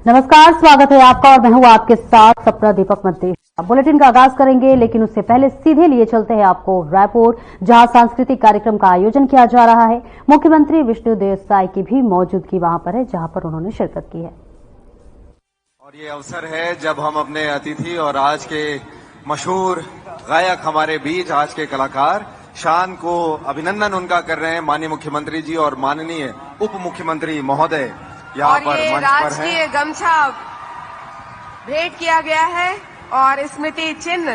नमस्कार, स्वागत है आपका और मैं हूं आपके साथ सपना दीपक मध्य। बुलेटिन का आगाज करेंगे, लेकिन उससे पहले सीधे लिए चलते हैं आपको रायपुर, जहां सांस्कृतिक कार्यक्रम का आयोजन किया जा रहा है। मुख्यमंत्री विष्णुदेव साय की भी मौजूदगी वहां पर है, जहां पर उन्होंने शिरकत की है। और ये अवसर है जब हम अपने अतिथि और आज के मशहूर गायक हमारे बीच, आज के कलाकार शान को अभिनंदन उनका कर रहे हैं माननीय मुख्यमंत्री जी और माननीय उप मुख्यमंत्री महोदय यहाँ पर मंच पर हैं। राजकीय गमछा भेंट किया गया है और स्मृति चिन्ह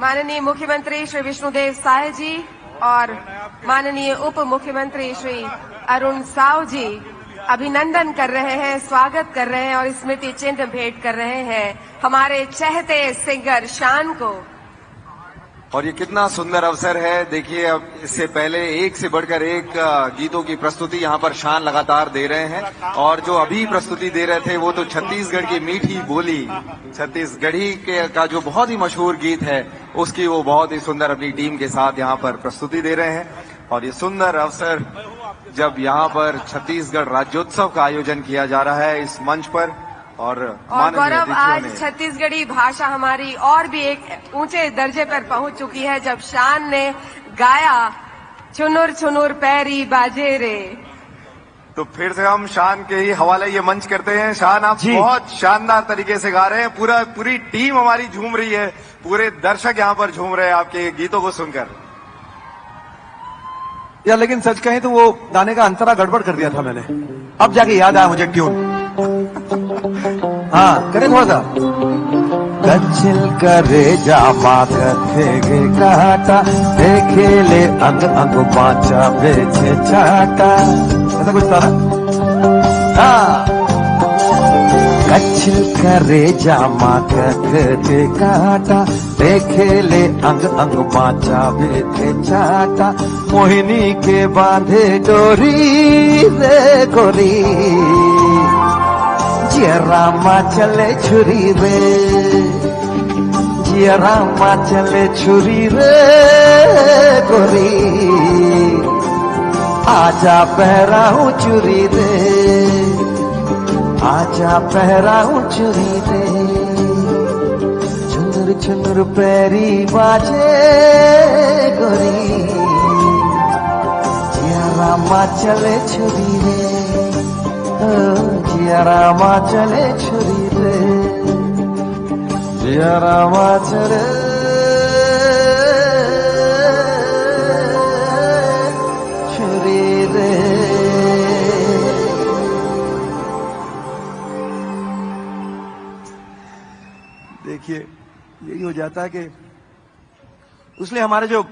माननीय मुख्यमंत्री श्री विष्णुदेव साय जी और माननीय उप मुख्यमंत्री श्री अरुण साव जी अभिनंदन कर रहे हैं, स्वागत कर रहे हैं और स्मृति चिन्ह भेंट कर रहे हैं हमारे चहते सिंगर शान को। और ये कितना सुंदर अवसर है। देखिए, अब इससे पहले एक से बढ़कर एक गीतों की प्रस्तुति यहाँ पर शान लगातार दे रहे हैं और जो अभी प्रस्तुति दे रहे थे वो तो छत्तीसगढ़ की मीठी बोली, छत्तीसगढ़ी का जो बहुत ही मशहूर गीत है उसकी वो बहुत ही सुंदर अपनी टीम के साथ यहाँ पर प्रस्तुति दे रहे हैं। और ये सुंदर अवसर जब यहाँ पर छत्तीसगढ़ राज्योत्सव का आयोजन किया जा रहा है इस मंच पर। और गौरव, आज छत्तीसगढ़ी भाषा हमारी और भी एक ऊंचे दर्जे पर पहुंच चुकी है जब शान ने गाया चुनुर चुनुर पैरी बाजे रे। तो फिर से हम शान के ही हवाले ये मंच करते हैं। शान, आप बहुत शानदार तरीके से गा रहे हैं, पूरी टीम हमारी झूम रही है, पूरे दर्शक यहाँ पर झूम रहे हैं आपके गीतों को सुनकर। यार लेकिन सच कहें तो वो गाने का अंतरा गड़बड़ कर दिया था मैंने, अब जाके याद आया मुझे ट्यून। हाँ करे थोड़ा सा। कच्चिल करे जामा कथेगे काटा, देखे ले अंग अंग पाचा बेचे चाटा, ऐसा कुछ था ना। हाँ, कच्चिल करे जामा कथेगे काटा, देखे ले अंग अंग पाचा बेचे चाटा, मोहिनी के बांधे डोरी रे गोरी, जिया रामा चले छुरी रे, जिया रामा चले छुरी रे गोरी, आजा पहरा हूँ चुरी रे, आजा पहरा हूँ चुरी रे, चुनुर चुनुर पैरी बाजे गोरी, जिया रामा चले छुरी रे, जिया रामा चले छुरी रे, जिया रामा चले छुरी रे। देखिए, यही हो जाता है कि इसलिए हमारे जो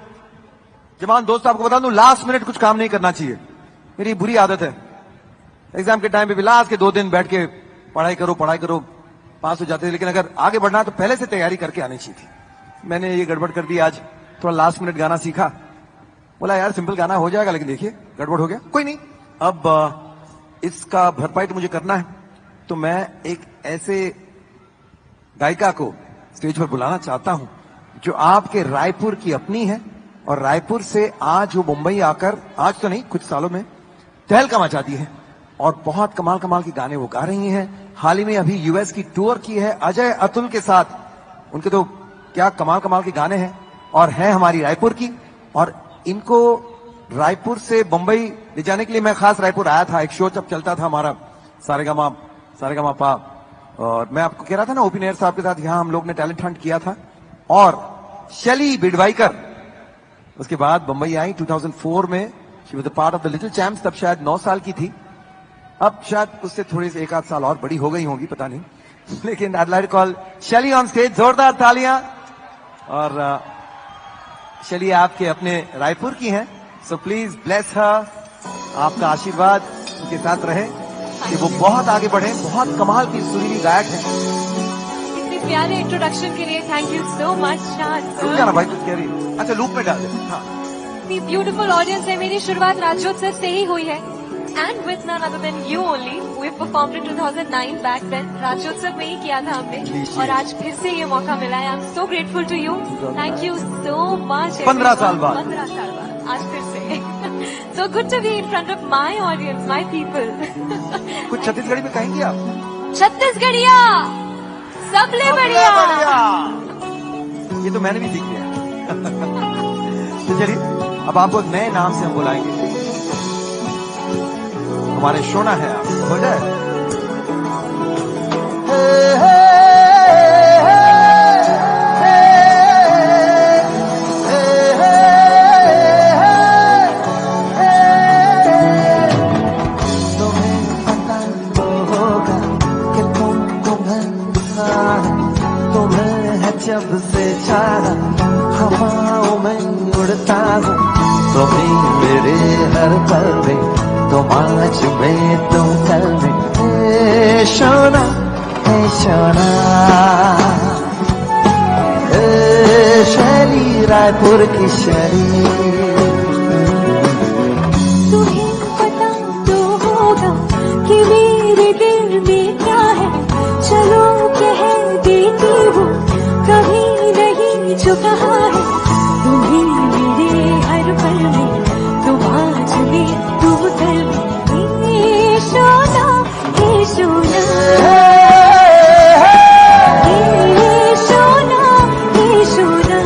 जवान दोस्त, आपको बता दूं, लास्ट मिनट कुछ काम नहीं करना चाहिए। मेरी बुरी आदत है, एग्जाम के टाइम पे भी लास्ट के 2 दिन बैठ के पढ़ाई करो, पास हो जाते हैं। लेकिन अगर आगे बढ़ना तो पहले से तैयारी करके आनी चाहिए थी। मैंने ये गड़बड़ कर दी, आज थोड़ा लास्ट मिनट गाना सीखा, बोला यार सिंपल गाना हो जाएगा, लेकिन देखिए गड़बड़ हो गया। कोई नहीं, अब इसका भरपाई तो मुझे करना है। तो मैं एक ऐसे गायिका को स्टेज पर बुलाना चाहता हूं जो आपके रायपुर की अपनी है और रायपुर से आज वो मुंबई आकर, आज तो नहीं कुछ सालों में तहलका मचाती है और बहुत कमाल कमाल के गाने वो गा रही हैं। हाल ही में अभी यूएस की टूर की है अजय अतुल के साथ, उनके तो क्या कमाल कमाल के गाने हैं और हैं हमारी रायपुर की। और इनको रायपुर से मुंबई ले जाने के लिए मैं खास रायपुर आया था। एक शो जब चलता था हमारा सारेगामा पा, और मैं आपको कह रहा था ना ओपन एयर साहब के साथ यहाँ हम लोग ने टैलेंट हंट किया था। और शैली बिडवाइकर उसके बाद मुंबई आई 2004 में, she was the part of the little champs, तब शायद 9 साल की थी। अब शायद उससे थोड़ी सी 1-8 साल और बड़ी हो गई होगी, पता नहीं। लेकिन I'd like to call शैली ऑन स्टेज, जोरदार तालियां। और शैली आपके अपने रायपुर की हैं, सो प्लीज ब्लेस हर, आपका आशीर्वाद उनके साथ रहे कि वो बहुत आगे बढ़े। बहुत कमाल की सुरीली गायक है। इतने प्यारे इंट्रोडक्शन के लिए थैंक यू सो मच शान। ना भाई कुछ कह रही है, अच्छा लूप में डाल दे। हाँ, ब्यूटीफुल ऑडियंस है। मेरी शुरुआत राज्योत्सव से ही हुई है and with none other than you only. We performed in 2009 back then. राज्योत्सव में ही किया था हमने और आज फिर से ये मौका मिला है। I'm so grateful to you. Thank you so much. 15 साल बाद आज फिर से So good to be in front of my audience, my people. कुछ छत्तीसगढ़ी में कहेंगी आप? छत्तीसगढ़िया सबले बढ़िया। ये तो मैंने भी सीख लिया। तो चलिए अब आपको एक नए नाम से हम बुलाएंगे। हमारे शोना है आप, हो जाए। जब से चाहा हवाओं में उड़ता हूँ, तुम्हें मेरे हर पल में, तुम आज में तुम कल में। ए सोना, शैली रायपुर की शैली। तुम्हें पता तो होगा कि मेरे दिल में क्या है, चलो कह देती हूँ कभी नहीं जो कहा है। तुम्हें मेरे हर पल में, तुम आज में तुम कल में। हे सोना, हे सोना, हे सोना, हे सोना।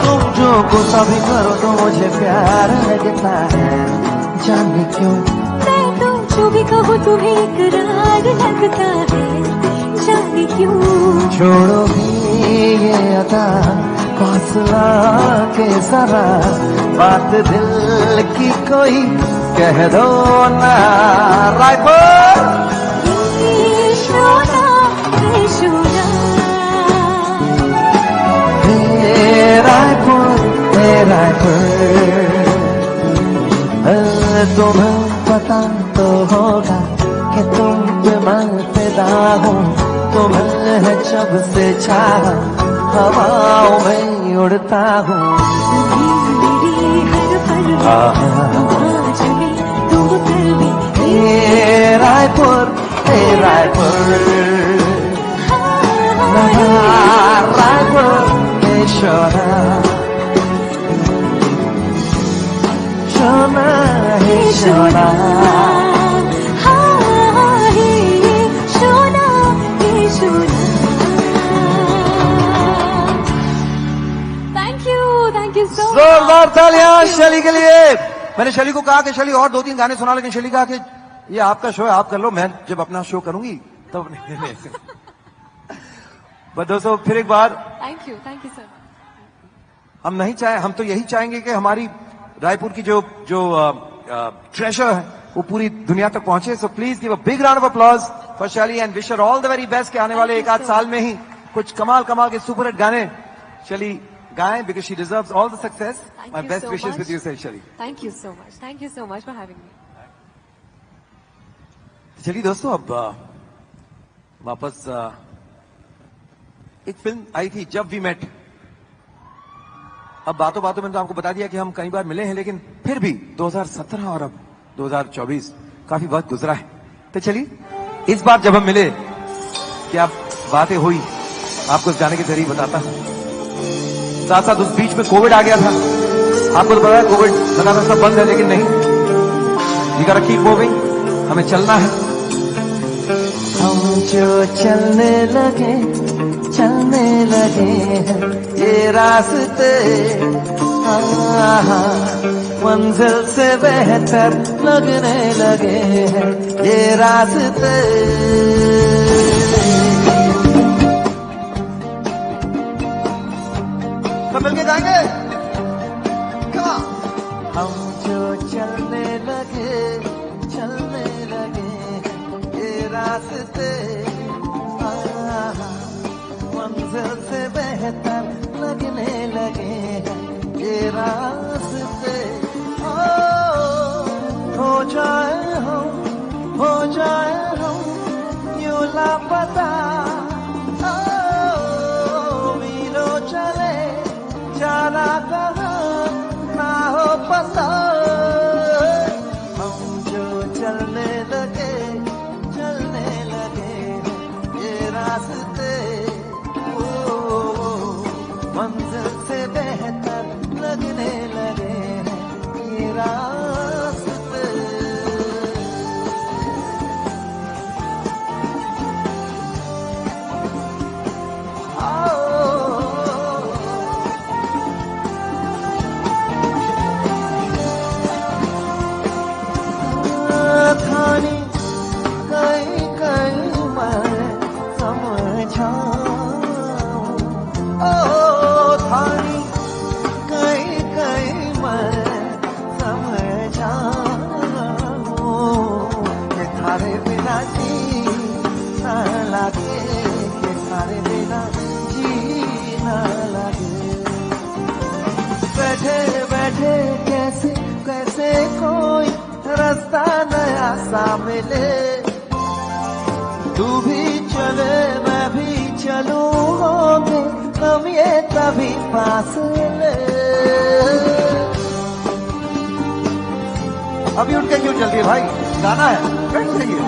तुम जो गुस्सा भी करो तो मुझे प्यार लगता है, जाने क्यों। मैं तो जो भी कहूँ तुम्हें इकरार लगता है, जाने क्यों। छोड़ो भी ये अदा फासला के जरा, बात दिल की कोई कह दो ना। रायपुर हे सोना, हे सोना। रायपुर तुम्हें पता तो होगा कि तुम पे मैं फिदा हूँ, तुम्हें जब से चाहा हवाओं में उड़ता हूँ। मेरी हर पल में, आज में तुम कल में। हे रायपुर, रायपुर हे सोना, सोना हे सोना। हे सोना, हे सोना। Thank you so much. जोरदार तालियां शैली के लिए। मैंने शैली को कहा कि शैली और 2-3 गाने सुना, लेकिन शैली कहा कि ये आपका शो है, आप कर लो, मैं जब अपना शो करूंगी तब नहीं। बस दोस्तों फिर एक बार थैंक यू सर। हम तो यही चाहेंगे कि हमारी रायपुर की जो ट्रेजर है वो पूरी दुनिया तक पहुंचे। So please give a big round of applause for Shaily and wish her all the very best के आने वाले एक आध साल में ही कुछ कमाल के सुपर हिट गाने शैली गाएं, because she deserves all the success. My best wishes with you Shaily. Thank you so much for having me. चलिए दोस्तों अब वापस एक फिल्म आई थी जब वी मेट। अब बातों में तो आपको बता दिया कि हम कई बार मिले हैं, लेकिन फिर भी 2017 और अब 2024 काफी वक्त गुजरा है। तो चलिए इस बार जब हम मिले क्या बातें हुई आपको इस गाने के जरिए बताता हूं। साथ साथ उस बीच में कोविड आ गया था, आपको तो पता है कोविड लगा था सब बंद है, लेकिन नहीं, वी गोटा कीप मूविंग, हमें चलना है। हम जो चलने लगे हैं ये रास्ते, मंजिल से बेहतर लगने लगे हैं ये रास्ते। सब मिलके जाएंगे। हम जो चलने लगे ये रास्ते, मंजिल से बेहतर लगने लगे हैं ये रास्ते। हो जाए हम यूं लापता, मीलों चले जाना कहाँ बैठे बैठे कैसे कैसे कोई रास्ता नया सा मिले, तू भी चले मैं भी चलूं, होंगे हम ये तभी फासले। अभी उठ के क्यों चल रही है भाई, गाना है, बैठ जाइए।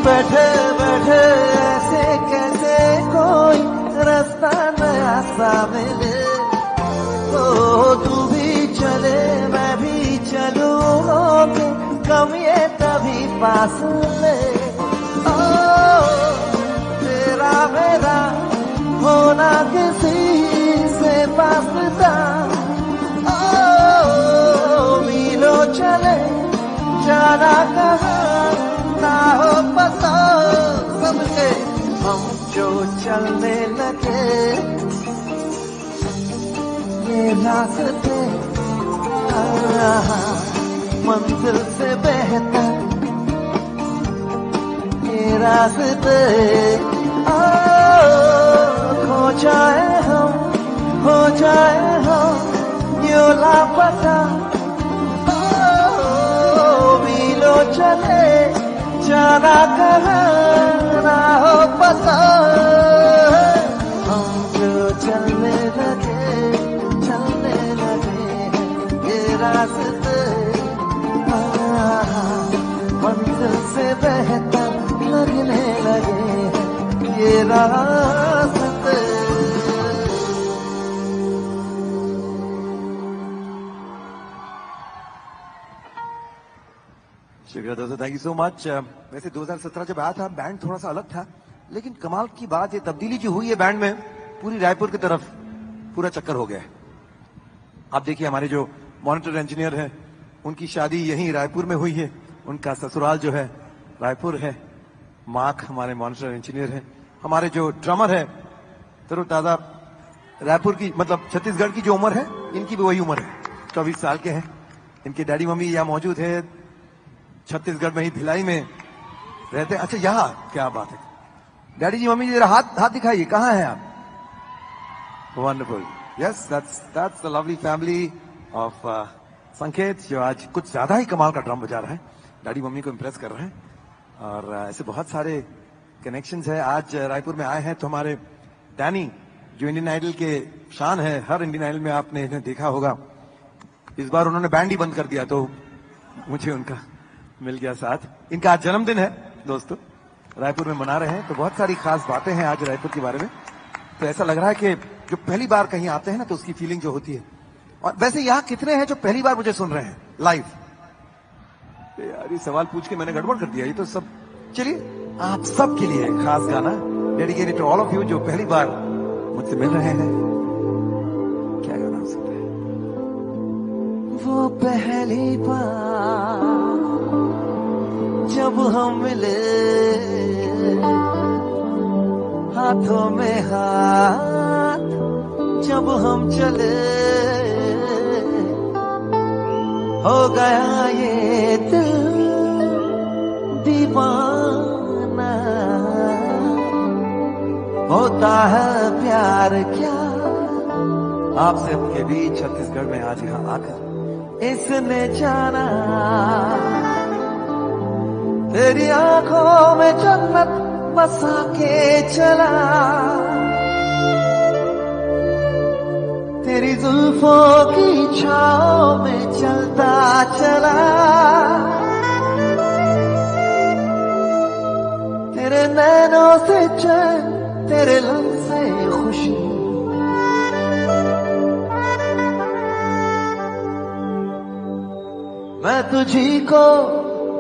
बैठे बैठे ऐसे कैसे कोई रास्ता नया सा मिले, ओ तू भी चले मैं भी चलूं, होंगे कम ये तभी फासले। ओ तेरा मेरा होना किसी से वास्ता, ओ मीलों चले जाना कहाँ ना हो पता, सबके हम जो चलने लगे ये रास्ते मंजिल से बेहतर ये रास्ते, खो जाए हम हो जाए हम यूं लापता, मीलों चले जाना कहाँ ना हो पता, हम जो चलने लगे ये रास्ते मंजिल से बेहतर लगने लगे ये रास्ते। शुक्रिया दोस्तों, थैंक यू सो मच। वैसे 2017 जब आया था बैंड थोड़ा सा अलग था, लेकिन कमाल की बात ये तब्दीली जो हुई है बैंड में, पूरी रायपुर की तरफ पूरा चक्कर हो गया है। आप देखिए हमारे जो मॉनिटर इंजीनियर हैं उनकी शादी यहीं रायपुर में हुई है, उनका ससुराल जो है रायपुर है। मार्क हमारे मॉनिटर इंजीनियर हैं। हमारे जो ड्रमर है तरोताजा रायपुर की, मतलब छत्तीसगढ़ की जो उम्र है इनकी भी वही उम्र है, 24 साल के हैं। इनके डैडी मम्मी यहाँ मौजूद है, छत्तीसगढ़ में ही भिलाई में रहते हैं। अच्छा यहाँ क्या बात है, डैडी जी मम्मी जी जरा हाथ दिखाइए, कहाँ हैं आप? Wonderful, yes that's the lovely family of संकेत, जो आज कुछ ज्यादा ही कमाल का ड्रम बजा रहा है, डैडी मम्मी को इम्प्रेस कर रहे हैं। और ऐसे बहुत सारे कनेक्शंस है। आज रायपुर में आए हैं तो हमारे डैनी जो इंडियन आइडल के शान है, हर इंडियन आइडल में आपने इन्हें देखा होगा, इस बार उन्होंने बैंड ही बंद कर दिया तो मुझे उनका मिल गया साथ। इनका आज जन्मदिन है दोस्तों, रायपुर में मना रहे हैं, तो बहुत सारी खास बातें हैं आज रायपुर के बारे में। तो ऐसा लग रहा है कि जो पहली बार कहीं आते हैं ना तो उसकी फीलिंग जो होती है। और वैसे यहाँ कितने हैं जो पहली बार मुझे सुन रहे हैं लाइव? यार ये सवाल पूछ के मैंने गड़बड़ कर दिया, ये तो सब। चलिए आप सब के लिए खास गाना dedicated to all of you जो पहली बार मुझसे मिल रहे हैं। क्या गाना सुन रहे हैं? वो पहली बार जब हम मिले, हाथों में हाथ जब हम चले, हो गया ये दिल दीवाना, होता है प्यार क्या आप सबके बीच छत्तीसगढ़ में आज यहाँ आकर इसने जाना, तेरी आंखों में जन्नत बसा के चला, तेरी जुल्फों की छांव में चलता चला, तेरे नैनों से चैन, तेरे लफ्ज़ से खुशी, मैं तुझी को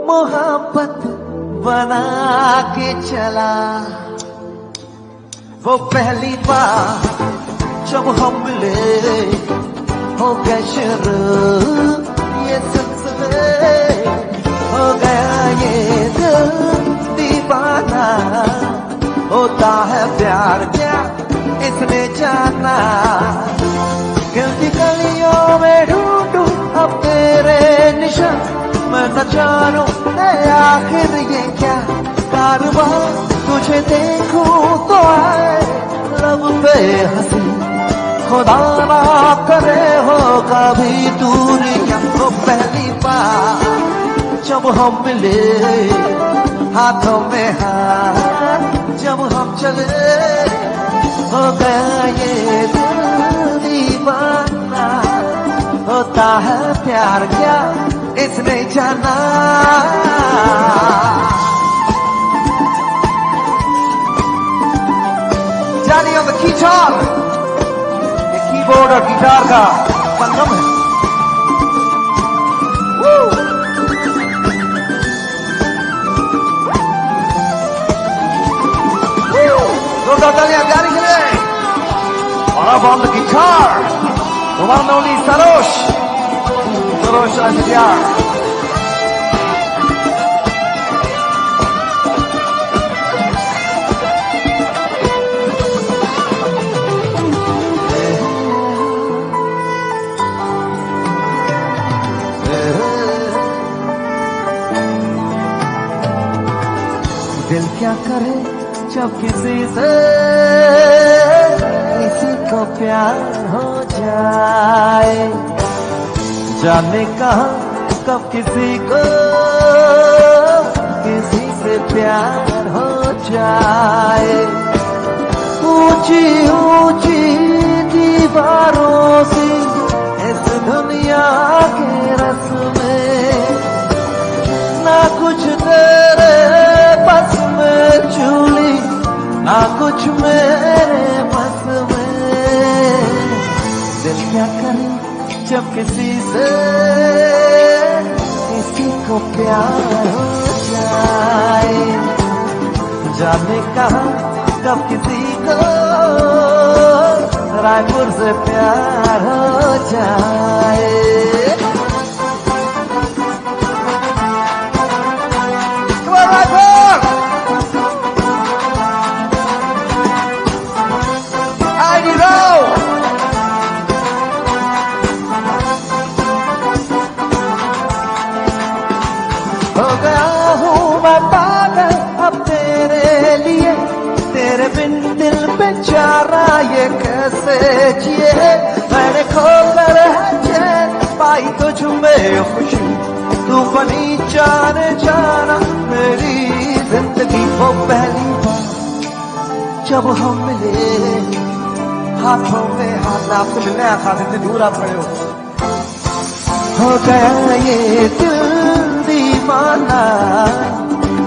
मोहब्बत बना के चला। वो पहली बार जब हम मिले, हो गए शुरू ये सिलसिले, हो गया ये दिल दीवाना, होता है प्यार क्या इसने जाना, गिलती गलियों में ढूंढूं अब तेरे निशान, मैं न जानूं आखिर ये क्या कारवां, तुझे देखूं तो आए लब पे हंसी, खुदा ना करे हो कभी दूरियां। तो पहली बार जब हम मिले हाथों में हाथ जब हम चले हो गया ये दिल दीवाना। होता है प्यार क्या इसने जाना। जानी on the guitar, ये कीबोर्ड और गिटार का संगम है। जोरदार तालियां जारी के लिए। और अब on the guitar, the one and only Saroj आशियार। दिल क्या करे जब किसी को प्यार हो जाए। जाने कहाँ कब किसी को किसी से प्यार हो जाए। ऊंची ऊंची दीवारों से इस दुनिया के रस में ना कुछ तेरे बस में चूली ना कुछ मेरे बस में। दिल क्या करे जब किसी को प्यार हो जाए। जाने कहाँ कब किसी को रायपुर से प्यार हो जाए। हो गया हूँ मैं पागल अब तेरे लिए। तेरे बिन दिल बेचारा ये कैसे जिए। मैंने खोकर है चैन पाई तुझ में खुशी। तू बनी जाने जाना मेरी जिंदगी। वो पहली बार जब हम मिले हाथों में हाथ। आपसे मिलने आया था इतनी दूर आप खड़े हो गया ये दिल दीवाना।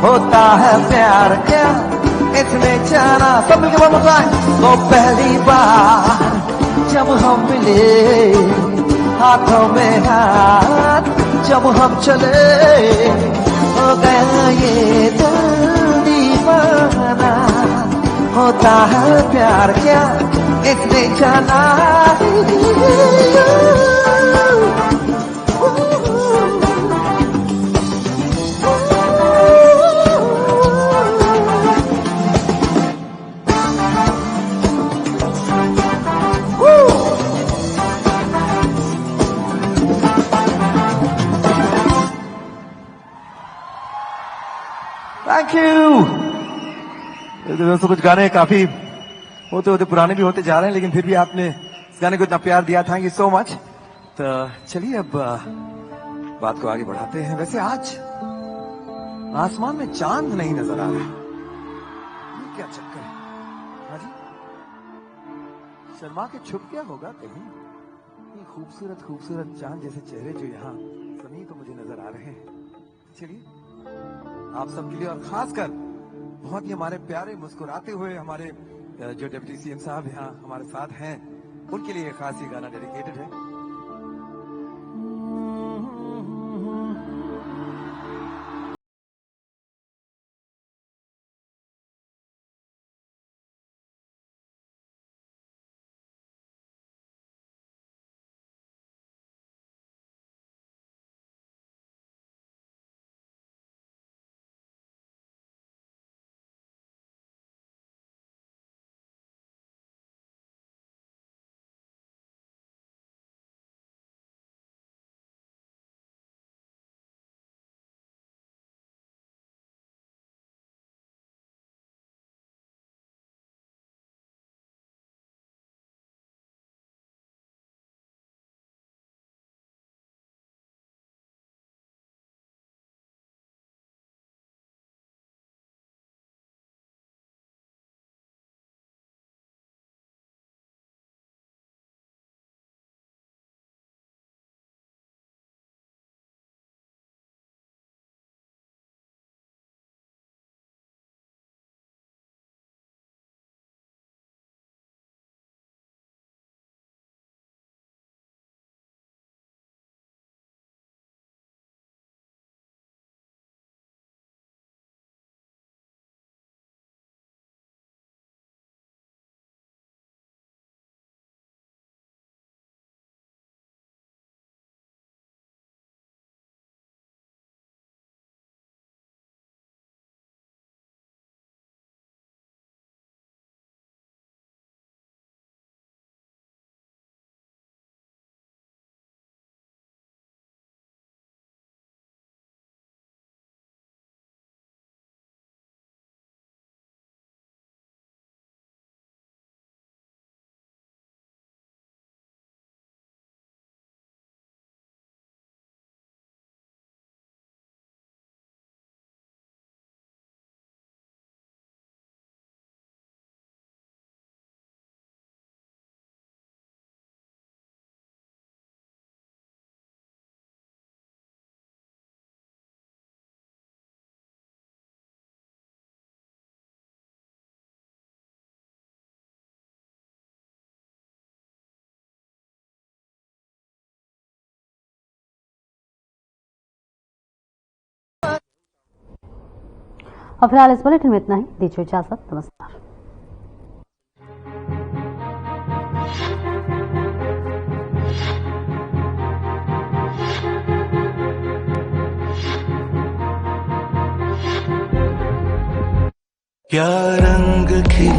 होता है प्यार क्या इसने जाना। सब मिलके बोल रहा है। तो पहली बार जब हम मिले हाथों में हाथ जब हम चले हो गया ये दिल दीवाना। होता है प्यार क्या इसने जाना। Thank you. दोस्तों कुछ गाने काफी होते होते पुराने भी होते जा रहे हैं लेकिन फिर भी आपने इस गाने को इतना प्यार दिया। Thank you so much. तो चलिए अब बात को आगे बढ़ाते हैं। वैसे आज आसमान में चांद नहीं नजर आ रहा। ये क्या चक्कर है? हाँ जी, शर्मा के छुप गया होगा कहीं। ये खूबसूरत खूबसूरत चांद जैसे चेहरे जो यहाँ सभी तो मुझे नजर आ रहे हैं। चलिए आप सबके लिए और खासकर बहुत ही हमारे प्यारे मुस्कुराते हुए हमारे जो डिप्टी सीएम साहब यहाँ हमारे साथ हैं उनके लिए खास ये गाना डेडिकेटेड है। और फिलहाल इस बुलेटिन में इतना ही। दीजिए इजाजत, नमस्कार। क्या रंग खिला